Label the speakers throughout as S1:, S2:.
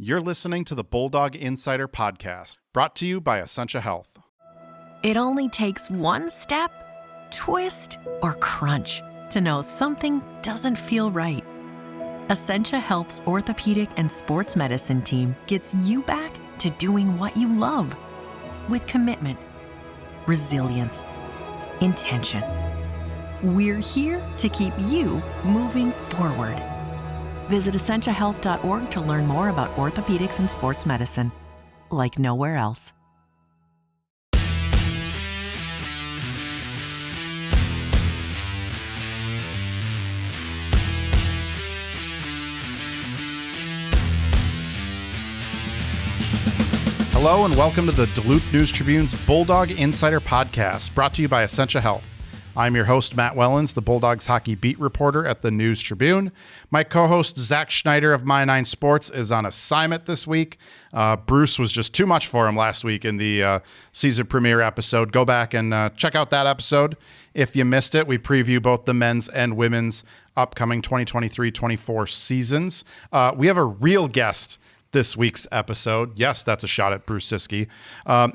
S1: You're listening to the Bulldog Insider Podcast, brought to you by Essentia Health.
S2: It only takes one step, twist, or crunch to know something doesn't feel right. Essentia Health's orthopedic and sports medicine team gets you back to doing what you love with commitment, resilience, intention. We're here to keep you moving forward. Visit essentiahealth.org to learn more about orthopedics and sports medicine, like nowhere else.
S1: Hello and welcome to the Duluth News Tribune's Bulldog Insider Podcast, brought to you by Essentia Health. I'm your host, Matt Wellens, the Bulldogs hockey beat reporter at the News Tribune. My co-host, Zach Schneider of My Nine Sports, is on assignment this week. Bruce was just too much for him last week in the season premiere episode. Go back and check out that episode. If you missed it, we preview both the men's and women's upcoming 2023-24 seasons. We have a real guest this week's episode. Yes, that's a shot at Bruce Siski.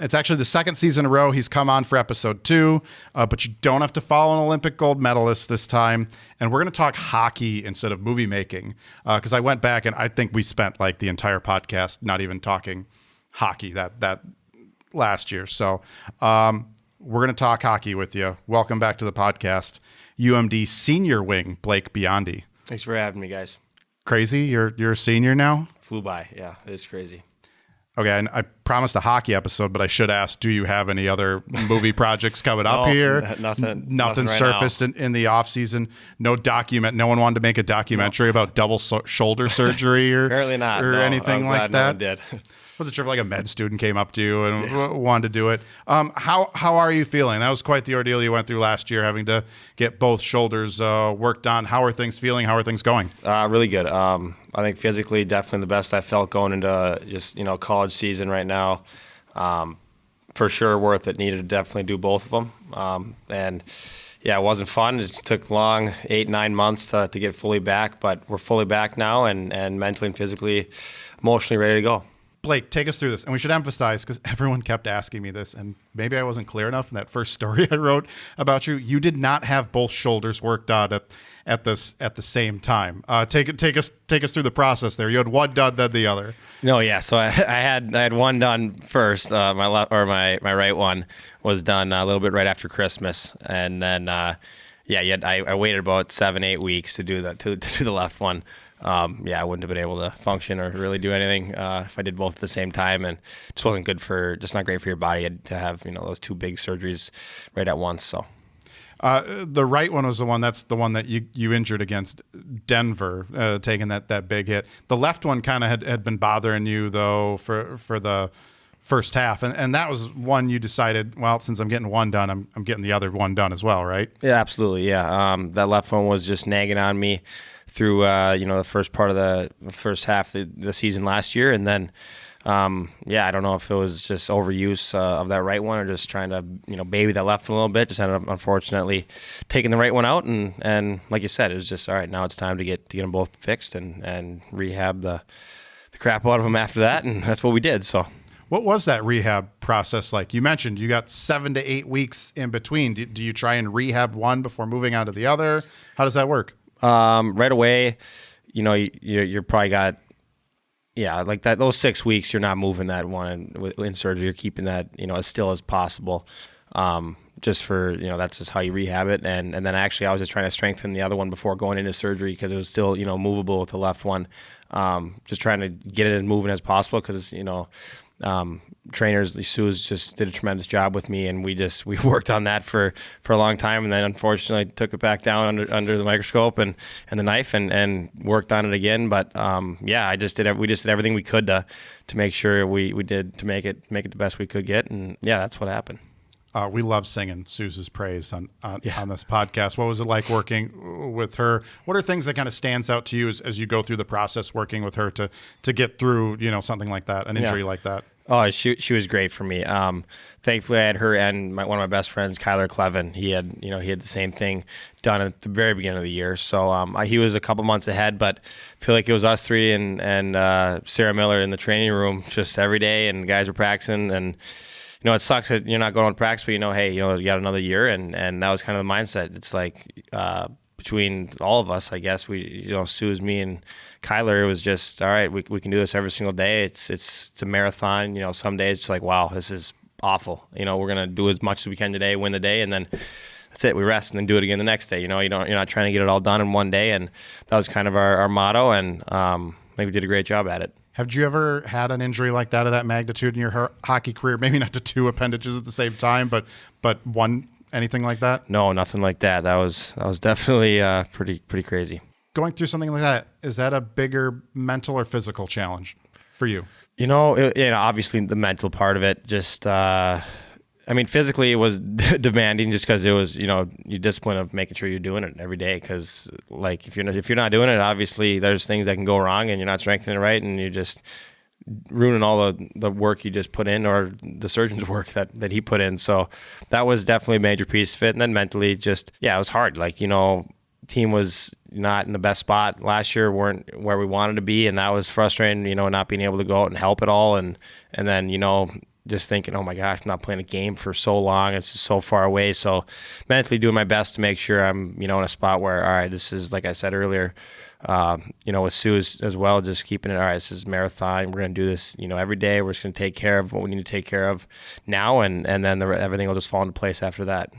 S1: It's actually the second season in a row he's come on for episode 2, but you don't have to follow an Olympic gold medalist this time. And we're going to talk hockey instead of movie making, because I went back and I think we spent like the entire podcast not even talking hockey that last year. So we're going to talk hockey with you. Welcome back to the podcast, UMD senior wing, Blake Biondi.
S3: Thanks for having me, guys.
S1: Crazy? You're a senior now?
S3: Flew by. Yeah, it is crazy.
S1: Okay, and I promised a hockey episode, but I should ask, do you have any other movie projects coming up here?
S3: Nothing right
S1: surfaced in the off season. No one wanted to make a documentary about double shoulder surgery or
S3: apparently not,
S1: or
S3: no,
S1: anything
S3: I'm
S1: like
S3: glad
S1: that.
S3: No one did.
S1: Wasn't sure if like a med student came up to you and wanted to do it. How are you feeling? That was quite the ordeal you went through last year, having to get both shoulders worked on. How are things feeling? How are things going?
S3: Really good. I think physically, definitely the best I felt going into just college season right now. For sure, worth it. Needed to definitely do both of them. And yeah, it wasn't fun. It took long, 8-9 months to get fully back, but we're fully back now, and mentally and physically, emotionally ready to go.
S1: Blake, take us through this. And we should emphasize, because everyone kept asking me this, and maybe I wasn't clear enough in that first story I wrote about you. You did not have both shoulders worked on at the same time. Take us through the process there. You had one done, then the other.
S3: No, yeah. So I had one done first. My right one was done a little bit right after Christmas, and then I waited about 7-8 weeks to do that to do the left one. I wouldn't have been able to function or really do anything if I did both at the same time, and just wasn't good just not great for your body to have those two big surgeries right at once. So
S1: the right one was that's the one that you injured against Denver, taking that big hit. The left one kind of had been bothering you though for the first half, and that was one you decided, well, since I'm getting one done, I'm getting the other one done as well, right?
S3: Yeah, absolutely. Yeah, that left one was just nagging on me through the first part of the first half of the season last year, and then I don't know if it was just overuse of that right one or just trying to baby that left one a little bit. Just ended up unfortunately taking the right one out, and like you said, it was just all right. Now it's time to get them both fixed and rehab the crap out of them after that, and that's what we did. So.
S1: What was that rehab process like? You mentioned you got 7 to 8 weeks in between. Do you try and rehab one before moving on to the other? How does that work?
S3: Right away, you're probably got, like that. Those 6 weeks, you're not moving that one in surgery. You're keeping that, as still as possible. Just for, that's just how you rehab it. And then actually I was just trying to strengthen the other one before going into surgery because it was still, movable with the left one. Just trying to get it as moving as possible because, trainers, Sue's just did a tremendous job with me, and we worked on that for a long time, and then unfortunately took it back down under the microscope and the knife and worked on it again. But we just did everything we could to make sure we did to make it the best we could get, and that's what happened.
S1: We love singing Sue's praise on this podcast. What was it like working with her? What are things that kind of stands out to you as you go through the process working with her to get through something like that, an injury like that?
S3: Oh, she was great for me. Thankfully, I had her and one of my best friends, Kyler Clevin. He had the same thing done at the very beginning of the year. So he was a couple months ahead, but I feel like it was us three and Sarah Miller in the training room just every day, and the guys were practicing. And it sucks that you're not going to practice, but hey, you got another year, and that was kind of the mindset. It's like between all of us, I guess Sue's, me, and Kyler, it was just all right. We can do this every single day. It's a marathon. Some days it's like, wow, this is awful. We're gonna do as much as we can today, win the day, and then that's it. We rest and then do it again the next day. You're not trying to get it all done in one day, and that was kind of our motto. And I think we did a great job at it.
S1: Have you ever had an injury like that of that magnitude in your hockey career? Maybe not to two appendages at the same time, but one. Anything like that?
S3: No, nothing like that. That was definitely pretty crazy.
S1: Going through something like that, is that a bigger mental or physical challenge for you?
S3: Obviously the mental part of it. Just, physically it was demanding, just because it was, your discipline of making sure you're doing it every day. Because if you're not doing it, obviously there's things that can go wrong, and you're not strengthening it right, and you just ruining all the work you just put in, or the surgeon's work that he put in. So that was definitely a major piece of it. And then mentally, just, it was hard. Team was not in the best spot last year, weren't where we wanted to be. And that was frustrating, not being able to go out and help at all. And then, just thinking, oh my gosh, I'm not playing a game for so long. It's just so far away. So mentally doing my best to make sure I'm, in a spot where, all right, this is, like I said earlier, with Sue as well, just keeping it, all right, this is marathon. We're going to do this, every day. We're just going to take care of what we need to take care of now. And then everything will just fall into place after that.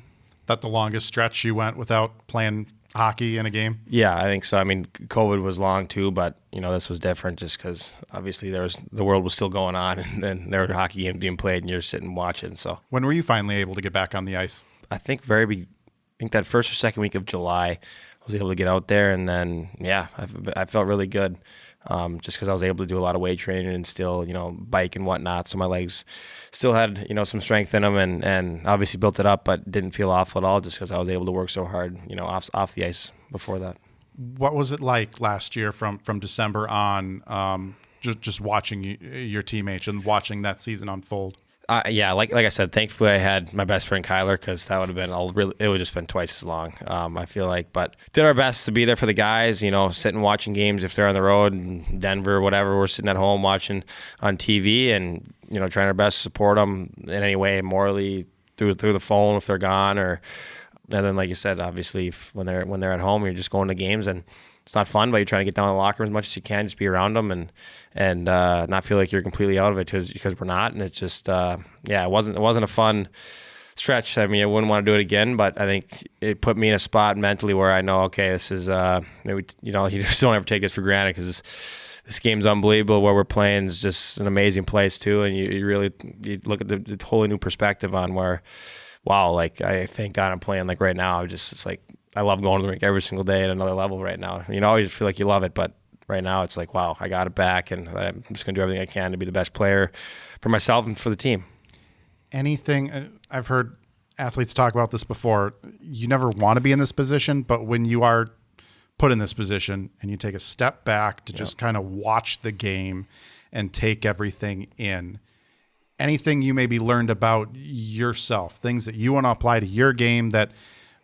S1: That the longest stretch you went without playing hockey in a game?
S3: Yeah, I think so. COVID was long too, but this was different just because obviously the world was still going on, and there were hockey games being played, and you're sitting watching. So
S1: when were you finally able to get back on the ice?
S3: I think that first or second week of July, I was able to get out there, and then I felt really good. Just because I was able to do a lot of weight training and still, bike and whatnot. So my legs still had, some strength in them, and obviously built it up, but didn't feel awful at all just because I was able to work so hard, off the ice before that.
S1: What was it like last year from December on, just watching your teammates and watching that season unfold?
S3: Like I said, thankfully I had my best friend Kyler, because that would have been it would just been twice as long. I feel like, but did our best to be there for the guys. Sitting watching games if they're on the road in Denver or whatever. We're sitting at home watching on TV, and trying our best to support them in any way, morally, through the phone if they're gone, and then like you said, obviously when they're at home, you're just going to games, and it's not fun, but you're trying to get down in the locker room as much as you can, just be around them and not feel like you're completely out of it because we're not. And it's just, it wasn't a fun stretch. I wouldn't want to do it again, but I think it put me in a spot mentally where I know, okay, this is, maybe, you just don't ever take this for granted, because this game's unbelievable. Where we're playing is just an amazing place too. And you really look at the totally new perspective on where, wow, I thank God I'm playing right now. It's like, I love going to the rink every single day at another level right now. Always feel like you love it, but right now it's like, wow, I got it back, and I'm just going to do everything I can to be the best player for myself and for the team. Anything,
S1: I've heard athletes talk about this before, you never want to be in this position, but when you are put in this position and you take a step back to just kind of watch the game and take everything in, anything you maybe learned about yourself, things that you want to apply to your game that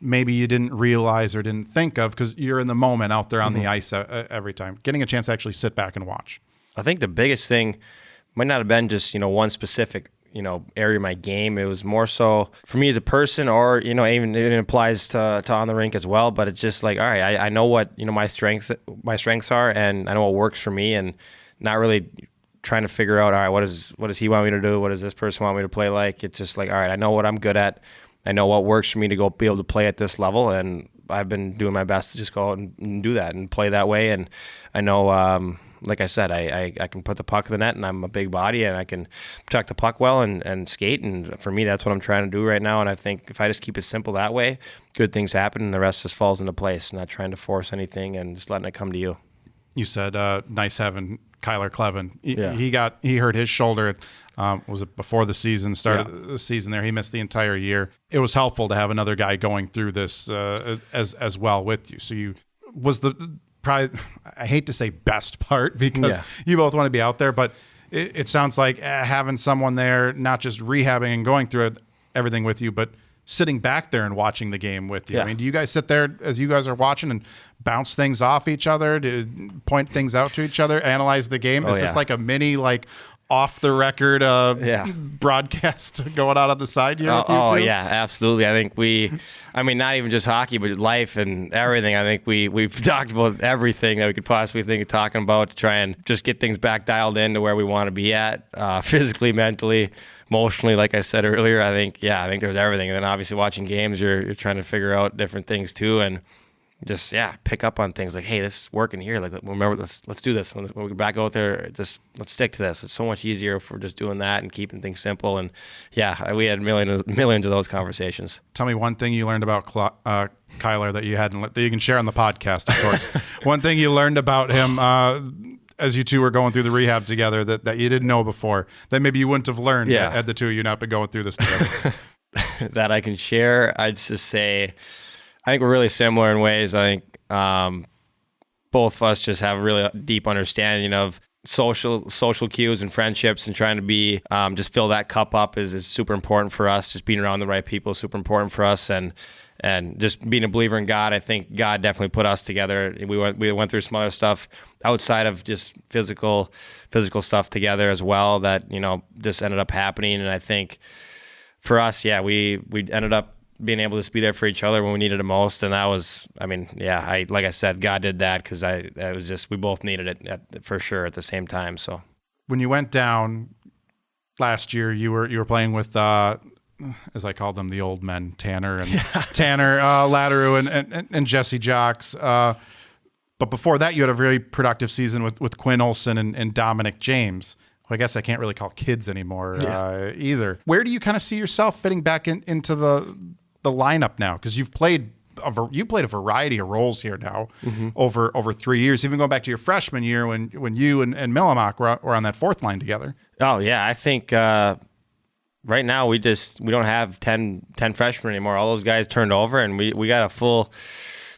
S1: maybe you didn't realize or didn't think of because you're in the moment out there on the ice every time, getting a chance to actually sit back and watch?
S3: I think the biggest thing might not have been just, one specific, area of my game. It was more so for me as a person, or, even it applies to on the rink as well. But it's just like, all right, I know what, my strengths are, and I know what works for me, and not really trying to figure out, all right, what does he want me to do? What does this person want me to play like? It's just like, all right, I know what I'm good at. I know what works for me to go be able to play at this level, and I've been doing my best to just go out and do that and play that way. And I know, like I said, I can put the puck in the net, and I'm a big body, and I can protect the puck well and skate. And for me, that's what I'm trying to do right now. And I think if I just keep it simple that way, good things happen, and the rest just falls into place. Not trying to force anything and just letting it come to you.
S1: You said nice having Kyler Clevin. He hurt his shoulder. Was it before the season started? The season there, he missed the entire year. It was helpful to have another guy going through this as well with you. So you was the probably, I hate to say best part, because you both want to be out there, but it sounds like having someone there, not just rehabbing and going through everything with you, but sitting back there and watching the game with you.
S3: Yeah.
S1: I mean, do you guys sit there as you guys are watching and bounce things off each other, to point things out to each other, analyze the game? Is this like a mini, like, off the record broadcast going out on the side here with you two?
S3: Yeah, absolutely. I think not even just hockey, but life and everything. I think we've talked about everything that we could possibly think of talking about to try and just get things back dialed in to where we want to be at, physically, mentally, emotionally. Like I said earlier, I think there's everything. And then obviously watching games, you're trying to figure out different things too, and just pick up on things like, hey, this is working here. Like, remember, let's do this. When we get back out there, just let's stick to this. It's so much easier if we're just doing that and keeping things simple. And we had millions of those conversations.
S1: Tell me one thing you learned about Kyler that you can share on the podcast, of course. One thing you learned about him as you two were going through the rehab together that you didn't know before, that maybe you wouldn't have learned had the two of you not been going through this together.
S3: That I can share, I'd just say, I think we're really similar in ways. I think both of us just have a really deep understanding of social cues and friendships, and trying to be just fill that cup up is super important for us. Just being around the right people is super important for us, and just being a believer in God. I think God definitely put us together. We went through some other stuff outside of just physical stuff together as well that just ended up happening. And I think for us, we ended up being able to just be there for each other when we needed it most. And that was, like I said, God did that because we both needed it for sure at the same time. So
S1: when you went down last year, you were playing with, as I called them, the old men, Tanner Latteru and Jesse Jocks. But before that, you had a very productive season with Quinn Olson and Dominic James, who I guess I can't really call kids anymore either. Where do you kind of see yourself fitting back into the lineup now? Because you played a variety of roles here now over 3 years, even going back to your freshman year when you and Millimak were on that fourth line together. Oh yeah, I think right now we don't have 10 freshmen anymore. All those guys turned over, and we got a full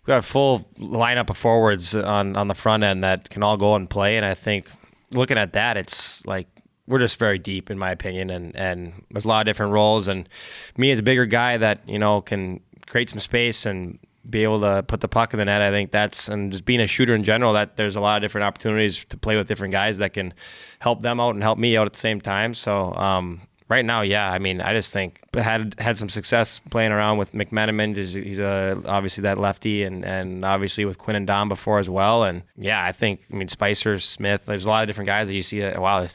S1: lineup of forwards on the front end that can all go and play. And I think looking at that, it's like we're just very deep, in my opinion, and there's a lot of different roles. And me as a bigger guy that can create some space and be able to put the puck in the net, I think and just being a shooter in general, that there's a lot of different opportunities to play with different guys that can help them out and help me out at the same time. So right now, I just think I had some success playing around with McMenamin. He's obviously that lefty, and obviously with Quinn and Dom before as well. And I think Spicer, Smith, there's a lot of different guys that you see that, wow,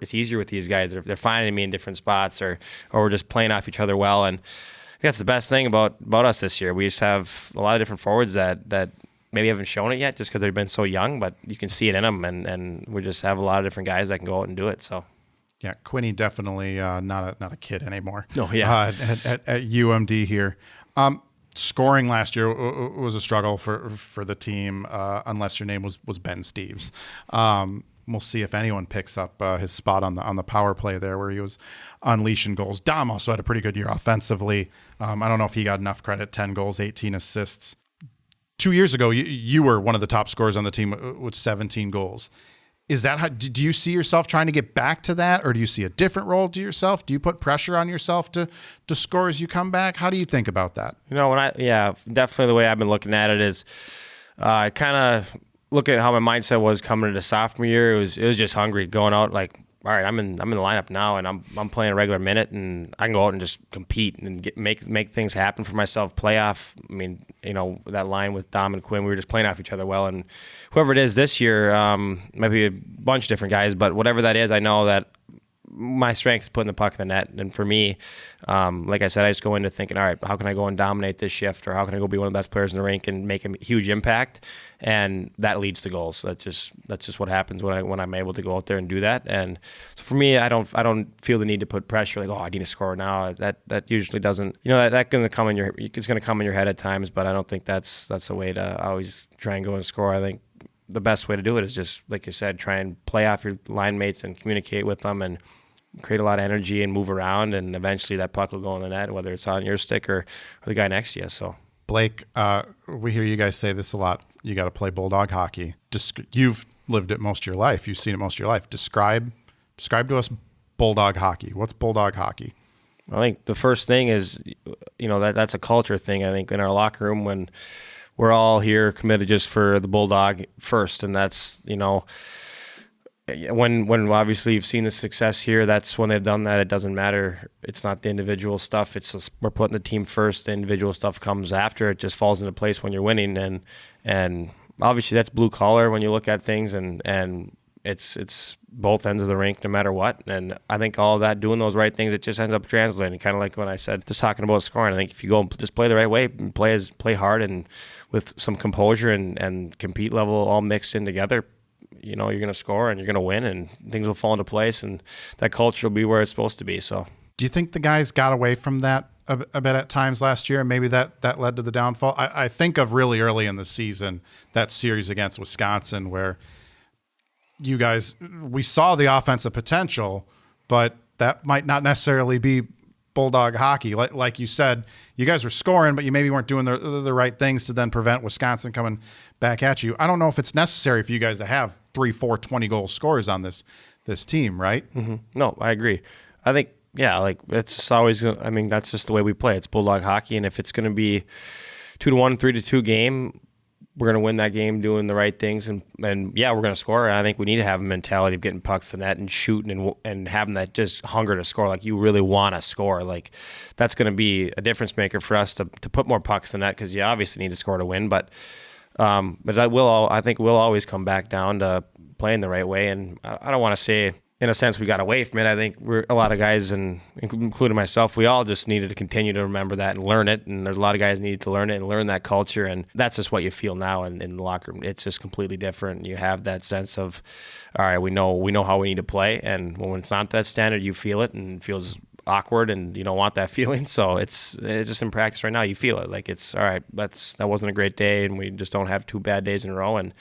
S1: it's easier with these guys. They're finding me in different spots, or we're just playing off each other well. And I think that's the best thing about us this year. We just have a lot of different forwards that maybe haven't shown it yet just because they've been so young, but you can see it in them, and we just have a lot of different guys that can go out and do it. So. Yeah, Quinny definitely not a kid anymore. No, yeah. At UMD here. Scoring last year was a struggle for the team, unless your name was Ben Steeves. We'll see if anyone picks up his spot on the power play there, where he was unleashing goals. Dom also had a pretty good year offensively. I don't know if he got enough credit. 10 goals, 18 assists. 2 years ago, you were one of the top scorers on the team with 17 goals. Is that how? Do you see yourself trying to get back to that, or do you see a different role to yourself? Do you put pressure on yourself to score as you come back? How do you think about that? Definitely the way I've been looking at it is, I kind of look at how my mindset was coming into sophomore year. It was just hungry, going out like, all right, I'm in the lineup now, and I'm playing a regular minute, and I can go out and just compete and make things happen for myself. Playoff. That line with Dom and Quinn, we were just playing off each other well. And whoever it is this year, might be a bunch of different guys, but whatever that is, I know that my strength is putting the puck in the net. And for me, like I said, I just go into thinking, all right, how can I go and dominate this shift, or how can I go be one of the best players in the rink and make a huge impact? And that leads to goals. That's just what happens when I'm able to go out there and do that. And so for me, I don't feel the need to put pressure like, oh, I need to score now. That usually doesn't, that's going to come in it's going to come in your head at times, but I don't think that's the way to always try and go and score. I think the best way to do it is just, like you said, try and play off your line mates and communicate with them and create a lot of energy and move around, and eventually that puck will go in the net, whether it's on your stick or the guy next to you. So, Blake, we hear you guys say this a lot. You got to play Bulldog hockey. You've lived it most of your life. You've seen it most of your life. Describe Describe to us Bulldog hockey. What's Bulldog hockey?
S3: I think the first thing is, that's a culture thing. I think in our locker room, when we're all here committed just for the Bulldog first, and that's, when obviously you've seen the success here, that's when they've done that. It doesn't matter. It's not the individual stuff. It's just, we're putting the team first. The individual stuff comes after. It just falls into place when you're winning. And obviously that's blue collar when you look at things, and it's both ends of the rink no matter what. And I think all of that, doing those right things, it just ends up translating. Kind of like when I said, just talking about scoring, I think if you go and just play the right way, and play hard and with some composure and compete level all mixed in together, you're going to score and you're going to win, and things will fall into place, and that culture will be where it's supposed to be. So,
S1: do you think the guys got away from that a bit at times last year, and maybe that led to the downfall? I think of really early in the season, that series against Wisconsin, where you guys, we saw the offensive potential, but that might not necessarily be Bulldog hockey. Like you said, you guys were scoring, but you maybe weren't doing the right things to then prevent Wisconsin coming back at you. I don't know if it's necessary for you guys to have 3, 4, 20-goal scorers on this team, right?
S3: Mm-hmm. No, I agree. I think, it's just always, that's just the way we play. It's Bulldog hockey, and if it's going to be 2-1, 3-2 game, we're going to win that game doing the right things, and we're going to score. And I think we need to have a mentality of getting pucks to net and shooting and having that just hunger to score. Like, you really want to score. Like, that's going to be a difference maker for us to put more pucks in net, because you obviously need to score to win. But I think we'll always come back down to playing the right way. And I don't want to say, in a sense, we got away from it. I think a lot of guys, and including myself, we all just needed to continue to remember that and learn it. And there's a lot of guys needed to learn it and learn that culture. And that's just what you feel now in the locker room. It's just completely different. You have that sense of, all right, we know how we need to play. And when it's not that standard, you feel it, and it feels awkward, and you don't want that feeling. So it's just in practice right now, you feel it. Like, it's all right, that wasn't a great day, and we just don't have 2 bad days in a row. And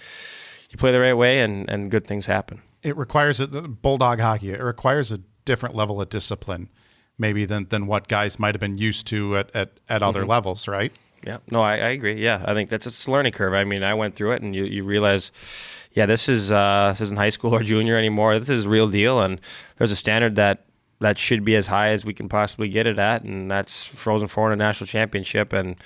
S3: you play the right way, and good things happen.
S1: It requires Bulldog hockey. It requires a different level of discipline, maybe than what guys might have been used to at other levels, right?
S3: Yeah, no, I agree. Yeah, I think it's a learning curve. I mean, I went through it, and you realize, this isn't high school or junior anymore. This is real deal, and there's a standard that should be as high as we can possibly get it at, and that's Frozen Four in a national championship. And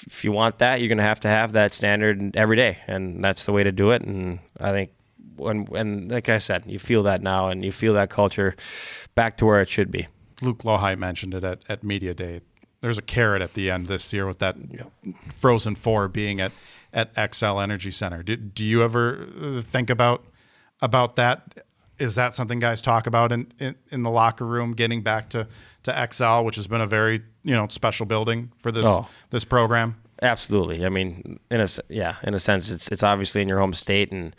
S3: if you want that, you're going to have that standard every day, and that's the way to do it. And I think, and like I said, you feel that now, and you feel that culture back to where it should be.
S1: Luke Lohai mentioned it at Media Day. There's a carrot at the end this year with that Frozen Four being at XL Energy Center. Do you ever think about that? Is that something guys talk about in the locker room, getting back to XL, which has been a very special building for this program?
S3: Absolutely. I mean, in a sense, it's obviously in your home state, and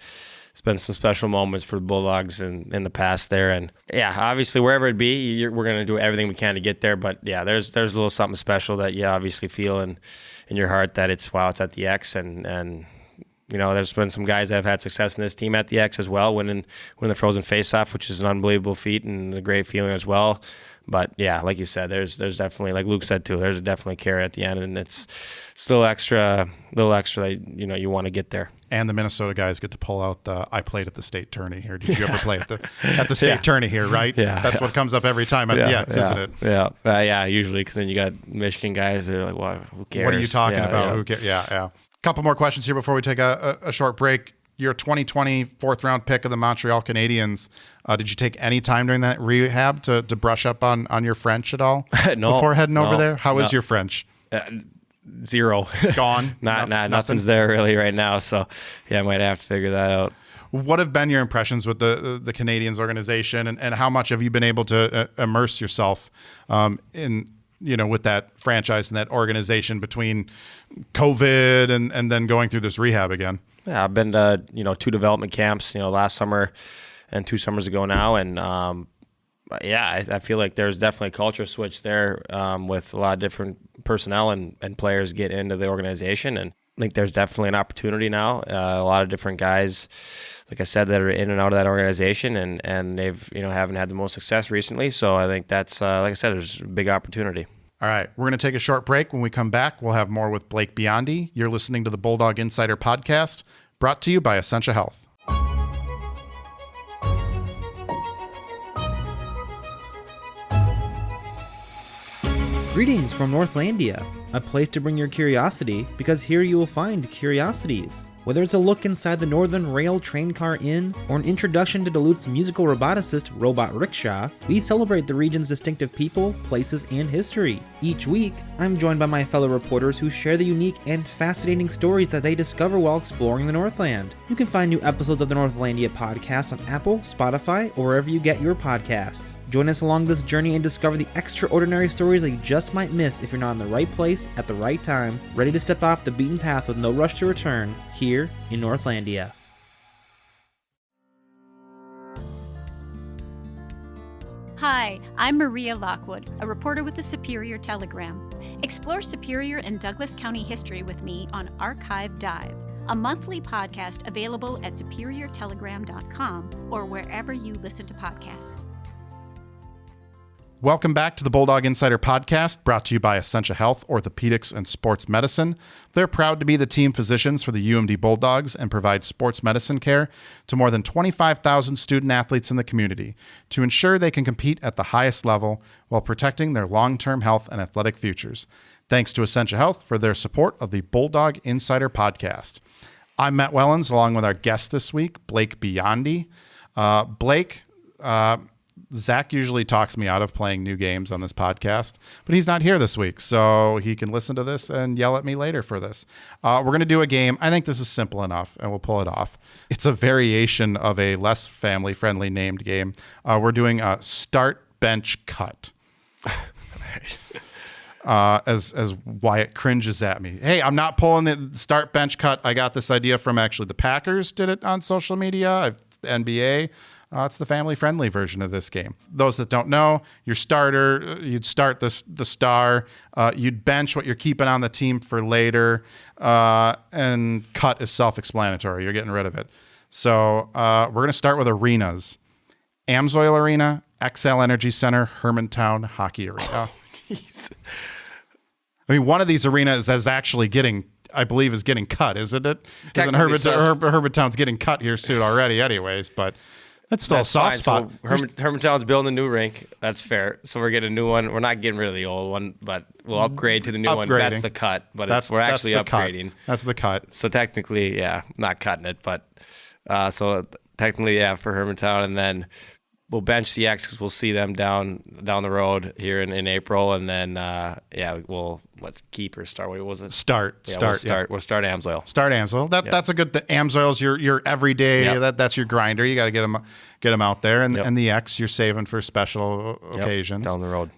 S3: it's been some special moments for the Bulldogs in the past there. And obviously wherever it be, we're going to do everything we can to get there. But there's a little something special that you obviously feel in your heart that it's at the X, and there's been some guys that have had success in this team at the X as well, winning the Frozen Faceoff, which is an unbelievable feat and a great feeling as well. But like you said, there's definitely, like Luke said too, there's definitely a carrot at the end, and it's still extra that you want to get there. And
S1: the Minnesota guys get to pull out I played at the state tourney here. Did you ever play at the state tourney here, right? Yeah. That's what comes up every time at the X, isn't it?
S3: Yeah. Usually, because then you got Michigan guys that are like, what? Who cares?
S1: What are you talking about? Who cares? Yeah. Couple more questions here before we take a short break. Your 2020 4th-round pick of the Montreal Canadiens, did you take any time during that rehab to brush up on your French at all?
S3: No.
S1: Before heading over there? How is your French?
S3: Zero.
S1: Gone?
S3: Nothing's there really right now, so I might have to figure that out.
S1: What have been your impressions with the Canadiens organization, and how much have you been able to immerse yourself in with that franchise and that organization between COVID and then going through this rehab again?
S3: Yeah, I've been to 2 development camps, last summer and 2 summers ago now, and I feel like there's definitely a culture switch there with a lot of different personnel and players get into the organization, and I think there's definitely an opportunity now. A lot of different guys, like I said, that are in and out of that organization, and they've haven't had the most success recently. So I think that's like I said, there's a big opportunity.
S1: All right, we're going to take a short break. When we come back, we'll have more with Blake Biondi. You're listening to the Bulldog Insider Podcast, brought to you by Essentia Health.
S4: Greetings from Northlandia, a place to bring your curiosity, because here you will find curiosities. Whether it's a look inside the Northern Rail Train Car Inn or an introduction to Duluth's musical roboticist, Robot Rickshaw, we celebrate the region's distinctive people, places, and history. Each week, I'm joined by my fellow reporters who share the unique and fascinating stories that they discover while exploring the Northland. You can find new episodes of the Northlandia podcast on Apple, Spotify, or wherever you get your podcasts. Join us along this journey and discover the extraordinary stories that you just might miss if you're not in the right place at the right time, ready to step off the beaten path with no rush to return, here in Northlandia.
S5: Hi, I'm Maria Lockwood, a reporter with the Superior Telegram. Explore Superior and Douglas County history with me on Archive Dive, a monthly podcast available at superiortelegram.com or wherever you listen to podcasts.
S1: Welcome back to the Bulldog Insider Podcast, brought to you by Essentia Health, Orthopedics, and Sports Medicine. They're proud to be the team physicians for the UMD Bulldogs and provide sports medicine care to more than 25,000 student athletes in the community to ensure they can compete at the highest level while protecting their long-term health and athletic futures. Thanks to Essentia Health for their support of the Bulldog Insider Podcast. I'm Matt Wellens, along with our guest this week, Blake Biondi. Blake, Zach usually talks me out of playing new games on this podcast, but he's not here this week, so he can listen to this and yell at me later for this. We're going to do a game. I think this is simple enough, and we'll pull it off. It's a variation of a less family-friendly named game. We're doing a start, bench, cut. As Wyatt cringes at me. Hey, I'm not pulling the start, bench, cut. I got this idea from actually the Packers did it on social media, NBA. It's the family-friendly version of this game. Those that don't know, your starter, you'd start the star, you'd bench what you're keeping on the team for later, and cut is self-explanatory. You're getting rid of it. So we're going to start with arenas. Amsoil Arena, XL Energy Center, Hermantown Hockey Arena. I mean, one of these arenas is actually getting, I believe, is getting cut, isn't it? Isn't Hermantown's getting cut here soon already anyways, but... That's still a soft spot.
S3: So Hermantown's building a new rink. That's fair. So we're getting a new one. We're not getting rid of the old one, but we'll upgrade to the new one. That's the cut, but we're actually upgrading.
S1: That's the cut.
S3: So technically, yeah, not cutting it, but so technically, yeah, for Hermantown, and then we'll bench the X because we'll see them down the road here in April, and then let's keep or start. What was it?
S1: Start.
S3: We'll start Amsoil.
S1: Start Amsoil. That's a good. The Amsoil's your everyday. Yep. That's your grinder. You got to get them out there, and the X you're saving for special occasions
S3: down the road.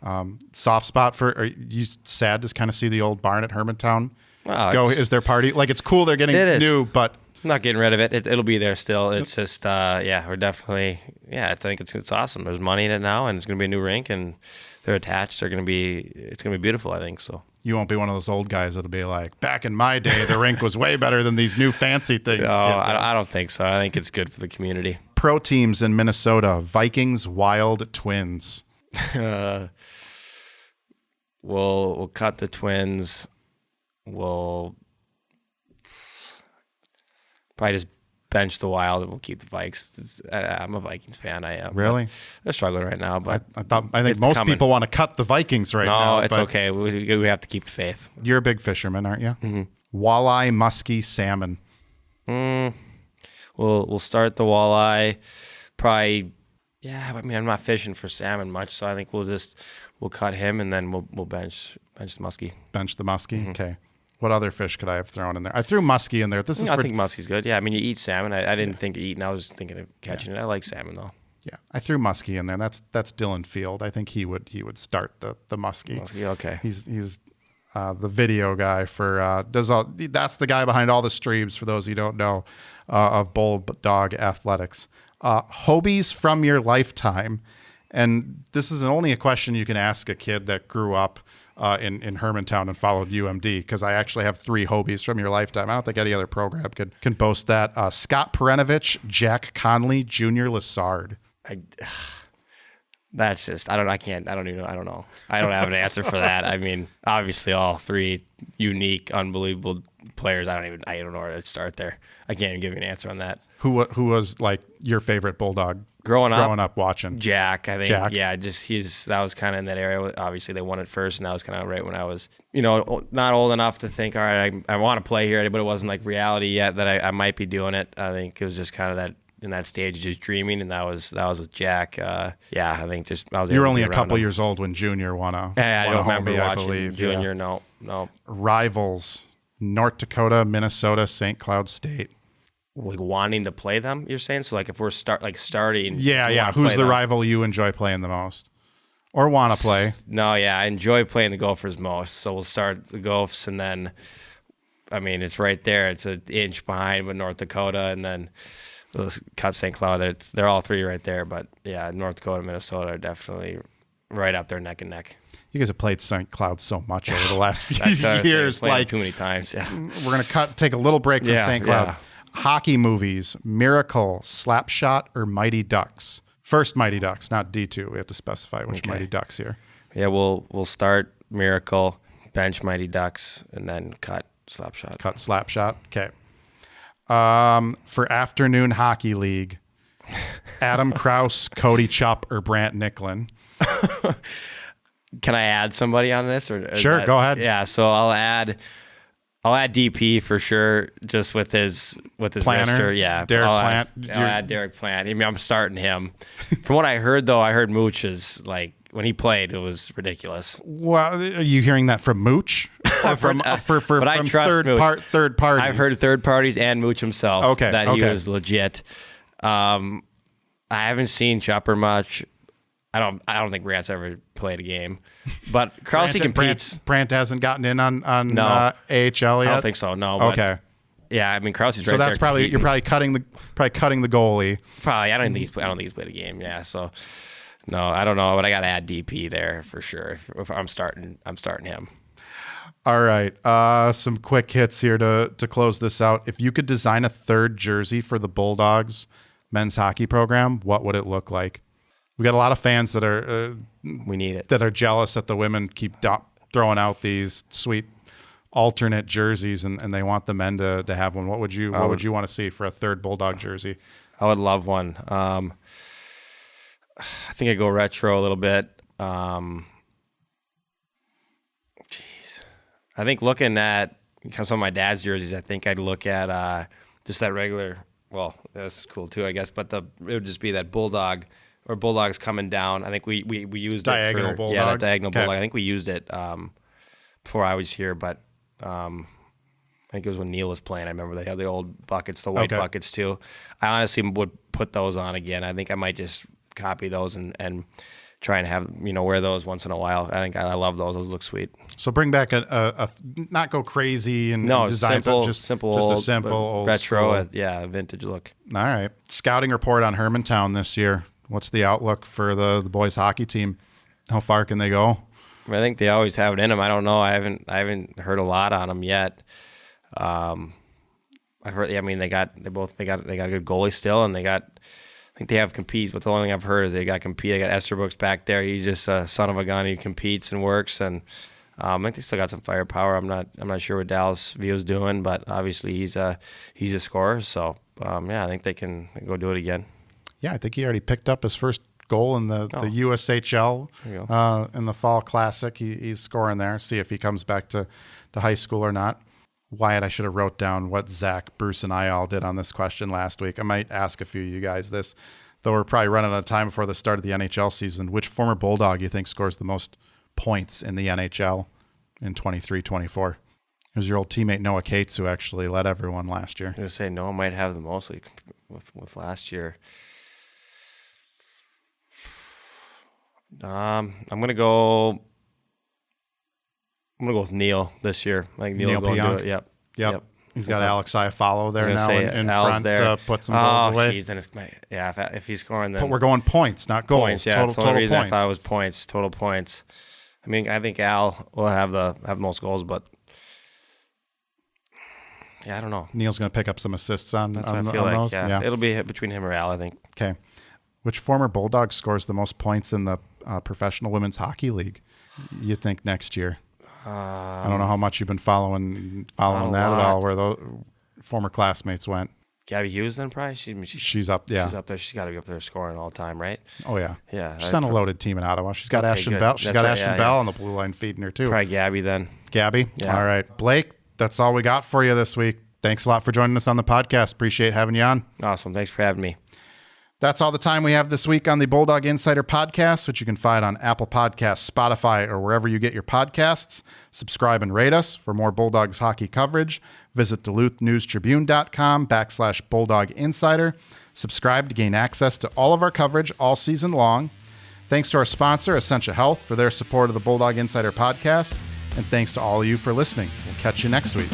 S1: Soft spot for. Are you sad to kind of see the old barn at Hermantown go? Is their party like it's cool? They're getting new, but.
S3: I'm not getting rid of it. It'll be there still. It's just, we're definitely, I think it's awesome. There's money in it now, and it's going to be a new rink, and they're attached. It's going to be beautiful, I think, so.
S1: You won't be one of those old guys that'll be like, back in my day, the rink was way better than these new fancy things.
S3: No, I don't think so. I think it's good for the community.
S1: Pro teams in Minnesota, Vikings, Wild, Twins.
S3: We'll cut the Twins. We'll probably just bench the Wild and we'll keep the Vikes. I'm a Vikings fan. I am.
S1: Really?
S3: They're struggling right now, but
S1: I think most people want to cut the Vikings now.
S3: No, it's okay. We have to keep the faith.
S1: You're a big fisherman, aren't you?
S3: Mm-hmm.
S1: Walleye, muskie, salmon.
S3: We'll start the walleye. Probably. Yeah, I mean, I'm not fishing for salmon much, so I think we'll cut him and then we'll bench the muskie.
S1: Bench the muskie. Mm-hmm. Okay. What other fish could I have thrown in there? I threw muskie in there.
S3: I think muskie's good. Yeah, I mean, you eat salmon. I didn't think of eating. I was thinking of catching it. I like salmon though.
S1: Yeah, I threw muskie in there. That's Dylan Field. I think he would start the muskie.
S3: Muskie, okay.
S1: He's the video guy for that's the guy behind all the streams for those who don't know of Bulldog Athletics. Hobies from your lifetime, and this is only a question you can ask a kid that grew up in Hermantown and followed UMD, because I actually have 3 Hobies from your lifetime. I don't think any other program can boast that. Scott Perenovich, Jack Conley, Junior Lassard.
S3: That's just I don't know. I don't have an answer for that. I mean, obviously all 3 unique, unbelievable players. I don't know where to start there. I can't even give you an answer on that.
S1: Who was like your favorite Bulldog
S3: growing
S1: up watching?
S3: Jack, I think.
S1: Jack?
S3: Yeah, that was kind of in that area. Obviously, they won it first, and that was kind of right when I was, not old enough to think, all right, I want to play here, but it wasn't like reality yet that I might be doing it. I think it was just kind of that in that stage, just dreaming, and that was with Jack. I think just I was.
S1: You were only a couple years old when Junior won a.
S3: I don't remember
S1: Homebie,
S3: watching
S1: I believe.
S3: Junior. Yeah. No.
S1: Rivals: North Dakota, Minnesota, St. Cloud State.
S3: Like wanting to play them, you're saying? So like if we're starting.
S1: Yeah. Who's the rival you enjoy playing the most, or want to play?
S3: No, yeah, I enjoy playing the Gophers most. So we'll start the Gophs, and then, I mean, it's right there. It's an inch behind with North Dakota, and then we'll cut St. Cloud. They're all three right there. But yeah, North Dakota and Minnesota are definitely right up there neck and neck.
S1: You guys have played St. Cloud so much over the last few years.
S3: Like too many times. Yeah,
S1: we're gonna take a little break from St. Cloud.
S3: Yeah.
S1: Hockey movies: Miracle, Slapshot, or Mighty Ducks? First Mighty Ducks, not D2. We have to specify which Mighty Ducks here.
S3: Yeah, we'll start Miracle, bench Mighty Ducks, and then cut Slapshot.
S1: Cut Slapshot. Okay. For Afternoon Hockey League, Adam Krause, Cody Chupp, or Brant Nicklin?
S3: Can I add somebody on this?
S1: Sure, go ahead.
S3: Yeah, so I'll add DP for sure, just with his
S1: Planner,
S3: wrister. Yeah,
S1: Derek Plant.
S3: I'll add Derek Plant. I mean, I'm starting him. From what I heard, though, I heard Mooch is like when he played, it was ridiculous.
S1: Well, are you hearing that from Mooch? Or from third parties?
S3: I've heard third parties and Mooch himself. That he was legit. I haven't seen Chopper much. I don't think Brant's ever played a game, but Krause competes.
S1: Brant hasn't gotten in on AHL yet.
S3: I don't think so. No.
S1: Okay.
S3: Yeah, I mean Krause is right.
S1: So that's
S3: there
S1: you're probably cutting the goalie.
S3: Probably. I don't think he's played a game. Yeah. So no, I don't know, but I got to add DP there for sure. If I'm starting him.
S1: All right. Some quick hits here to close this out. If you could design a third jersey for the Bulldogs men's hockey program, what would it look like? We got a lot of fans that are
S3: we need it,
S1: that are jealous that the women keep throwing out these sweet alternate jerseys, and they want the men to have one. What would you want to see for a third Bulldog jersey?
S3: I would love one. I think I'd go retro a little bit. Jeez, I think looking at some of my dad's jerseys, I think I'd look at just that regular. Well, that's cool too, I guess. But it would just be that Bulldog. Or Bulldogs coming down. I think we used
S1: diagonal
S3: it for
S1: Bulldogs.
S3: Yeah, that diagonal Bulldog. I think we used it before I was here, but I think it was when Neil was playing. I remember they had the old buckets, the white buckets too. I honestly would put those on again. I think I might just copy those and try and have wear those once in a while. I think I love those. Those look sweet.
S1: So bring back a not go crazy and design just a simple old
S3: retro, vintage look.
S1: All right. Scouting report on Hermantown this year. What's the outlook for the boys hockey team? How far can they go?
S3: I think they always have it in them. I don't know. I haven't heard a lot on them yet. I've heard. I mean, they got a good goalie still, and I think they have compete. But the only thing I've heard is they got compete. I got Esterbrooks back there. He's just a son of a gun. He competes and works, and I think they still got some firepower. I'm not sure what Dallas Vio's doing, but obviously he's a scorer. So I think they can go do it again.
S1: Yeah, I think he already picked up his first goal in the USHL in the Fall Classic. He's scoring there. See if he comes back to high school or not. Wyatt, I should have wrote down what Zach, Bruce, and I all did on this question last week. I might ask a few of you guys this, though we're probably running out of time before the start of the NHL season. Which former Bulldog you think scores the most points in the NHL in 23-24? It was your old teammate Noah Cates who actually led everyone last year.
S3: I'm going to say Noah might have the most with last year. I'm gonna go with Neil this year. I think Neil will go do it. Yep.
S1: He's got Alex Iafallo there now in
S3: Al's
S1: front to put some goals away.
S3: Geez, then if he's scoring, then.
S1: But we're going points, not goals.
S3: Points, yeah. Total reason points. I thought it was points. Total points. I mean, I think Al will have the most goals, but I don't know.
S1: Neil's gonna pick up some assists on
S3: That's what I feel like.
S1: those.
S3: Yeah, it'll be between him or Al, I think.
S1: Okay. Which former Bulldog scores the most points in the Professional Women's Hockey League, you think, next year? I don't know how much you've been following that at all, where those former classmates went.
S3: Gabby Hughes then probably?
S1: She's up, yeah.
S3: She's up there. She's got to be up there scoring all the time, right?
S1: Oh, yeah.
S3: Yeah.
S1: She's on a loaded team in Ottawa. She's got Ashton
S3: good.
S1: Bell. She's
S3: That's
S1: got
S3: right,
S1: Ashton Bell on the blue line feeding her, too.
S3: Probably Gabby then.
S1: Gabby?
S3: Yeah.
S1: All right. Blake, that's all we got for you this week. Thanks a lot for joining us on the podcast. Appreciate having you on.
S3: Awesome. Thanks for having me.
S1: That's all the time we have this week on the Bulldog Insider Podcast, which you can find on Apple Podcasts, Spotify, or wherever you get your podcasts. Subscribe and rate us. For more Bulldogs hockey coverage, visit DuluthNewsTribune.com/Bulldog Insider. Subscribe to gain access to all of our coverage all season long. Thanks to our sponsor, Essentia Health, for their support of the Bulldog Insider Podcast. And thanks to all of you for listening. We'll catch you next week.